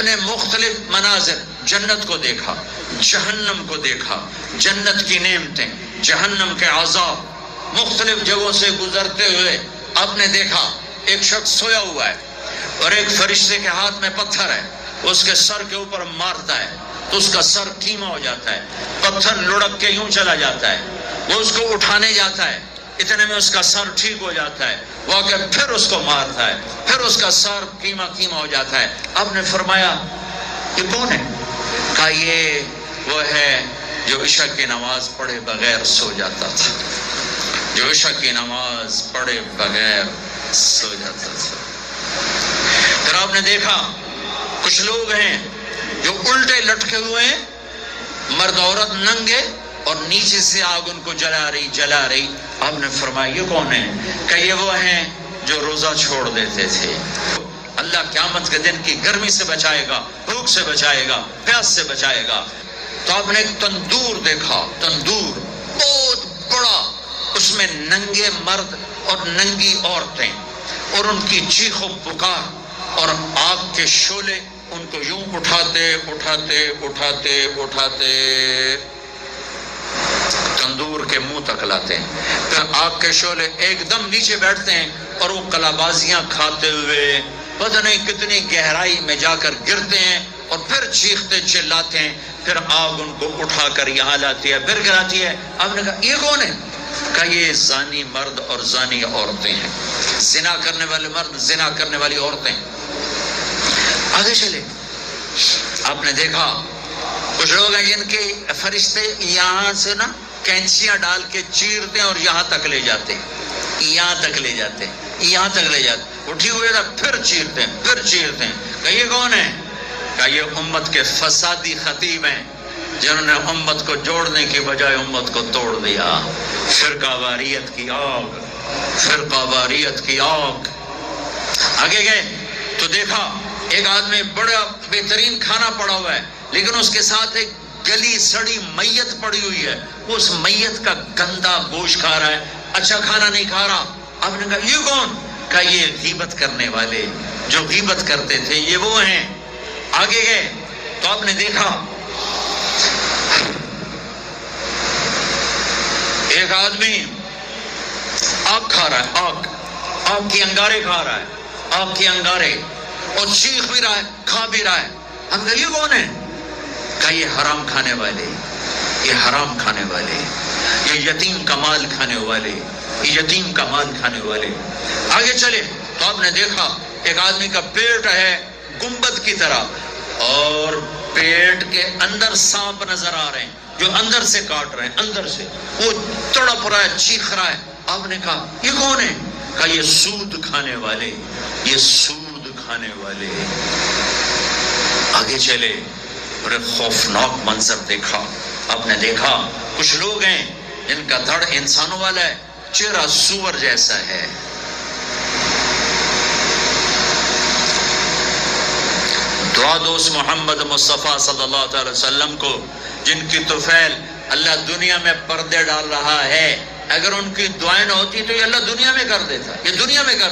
آپ نے مختلف مناظر، جنت کو دیکھا، جہنم کو دیکھا، جنت کی نعمتیں، جہنم کے عذاب، مختلف جگہوں سے گزرتے ہوئے آپ نے دیکھا ایک شخص سویا ہوا ہے اور ایک فرشتے کے ہاتھ میں پتھر ہے، اس کے سر کے اوپر مارتا ہے تو اس کا سر کیما ہو جاتا ہے، پتھر لڑک کے یوں چلا جاتا ہے، وہ اس کو اٹھانے جاتا ہے، اتنے میں اس کا سر ٹھیک ہو جاتا ہے، وہ آ کے پھر اس کو مارتا ہے، پھر اس کا سر کیما ہو جاتا ہے۔ آپ نے فرمایا یہ کون ہے؟ کہا یہ وہ ہے جو عشاء کی نماز پڑھے بغیر سو جاتا تھا، جو عشاء کی نماز پڑھے بغیر سو جاتا تھا۔ پھر آپ نے دیکھا کچھ لوگ ہیں جو الٹے لٹکے ہوئے ہیں، مرد عورت ننگے، اور نیچے سے آگ ان کو جلا رہی۔ آپ نے فرمایا یہ کون ہے؟ کہ یہ وہ ہیں جو روزہ چھوڑ دیتے تھے۔ اللہ قیامت کے دن کی گرمی سے بچائے گا، بھوک سے بچائے گا، پیاس سے بچائے گا۔ تو آپ نے ایک تندور دیکھا، تندور بہت بڑا، اس میں ننگے مرد اور ننگی عورتیں، اور ان کی چیخ و پکار، اور آگ کے شعلے ان کو یوں اٹھاتے تندور کے منہ تک لاتے ہیں، پھر آگ کے شعلے ایک دم نیچے بیٹھتے ہیں اور وہ کلابازیاں کھاتے ہوئے پتہ نہیں کتنی گہرائی میں جا کر گرتے ہیں، اور پھر چیختے چلاتے ہیں، پھر آگ ان کو اٹھا کر یہاں لاتی ہے، پھر گراتی ہے۔ آپ نے کہا یہ کون ہے؟ کہ یہ زانی مرد اور زانی عورتیں ہیں، زنا کرنے والے مرد، زنا کرنے والی عورتیں۔ آگے چلے، آپ نے دیکھا کچھ لوگ ہیں جن کے فرشتے یہاں سے نا کینچیاں ڈال کے چیرتے ہیں اور یہاں تک لے جاتے ہیں، اٹھی ہوئے تھا، پھر چیرتے ہیں۔ کہ یہ کون ہے؟ کہ یہ امت کے فسادی خطیب ہیں جنہوں نے امت کو جوڑنے کی بجائے امت کو توڑ دیا۔ فرقہ واریت کی آگ۔ آگے گئے تو دیکھا ایک آدمی بڑا بہترین کھانا پڑا ہوا ہے، لیکن اس کے ساتھ ایک گلی سڑی میت پڑی ہوئی ہے، وہ اس میت کا گندا گوشت کھا رہا ہے، اچھا کھانا نہیں کھا رہا۔ آپ نے کہا یہ کون؟ کہ یہ غیبت کرنے والے جو غیبت کرتے تھے، یہ وہ ہیں۔ آگے گئے تو آپ نے دیکھا ایک آدمی آگ کھا رہا ہے، آگ کی انگارے کھا رہا ہے، آگ کی انگارے، اور چیخ بھی رہا ہے، کھا بھی رہا ہے۔ ہم کہا یہ کون ہے؟ کہ یہ حرام کھانے والے، یہ یتیم کا مال کھانے والے، آگے چلے تو آپ نے دیکھا ایک آدمی کا پیٹ ہے گنبد کی طرح، اور پیٹ کے اندر سانپ نظر آ رہے ہیں جو اندر سے کاٹ رہے ہیں، اندر سے وہ تڑپ رہا ہے، چیخ رہا ہے۔ آپ نے کہا یہ کون ہے؟ کہ یہ سود کھانے والے۔ آگے چلے اور ایک خوفناک منظر دیکھا۔ آپ نے دیکھا کچھ لوگ ہیں جن کا دھڑ انسانوں والا ہے، چہرہ سور جیسا ہے۔ دعا دو اس محمد مصطفیٰ صلی اللہ علیہ وسلم کو جن کی طفیل اللہ دنیا میں پردے ڈال رہا ہے۔ اگر ان کی دعائیں نہ ہوتی تو یہ اللہ دنیا میں کر دیتا، یہ دنیا میں کر